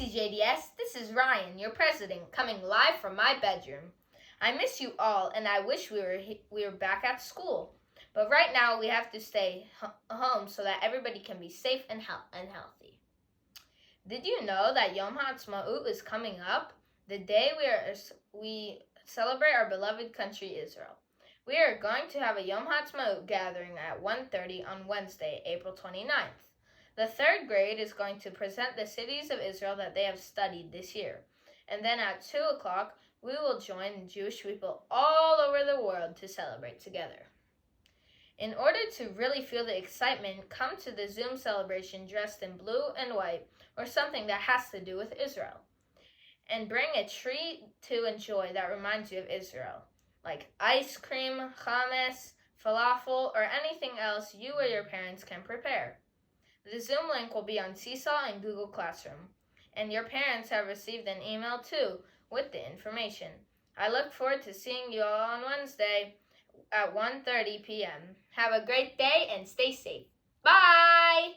CJDS, this is Ryan, your president, coming live from my bedroom. I miss you all, and I wish we were back at school. But right now, we have to stay home so that everybody can be safe and healthy. Did you know that Yom HaAtzmaut is coming up? The day we celebrate our beloved country, Israel. We are going to have a Yom HaAtzmaut gathering at 1:30 on Wednesday, April 29th. The third grade is going to present the cities of Israel that they have studied this year. And then at 2 o'clock, we will join Jewish people all over the world to celebrate together. In order to really feel the excitement, come to the Zoom celebration dressed in blue and white or something that has to do with Israel. And bring a treat to enjoy that reminds you of Israel, like ice cream, hummus, falafel, or anything else you or your parents can prepare. The Zoom link will be on Seesaw and Google Classroom, and your parents have received an email too with the information. I look forward to seeing you all on Wednesday at 1:30 p.m. Have a great day and stay safe. Bye!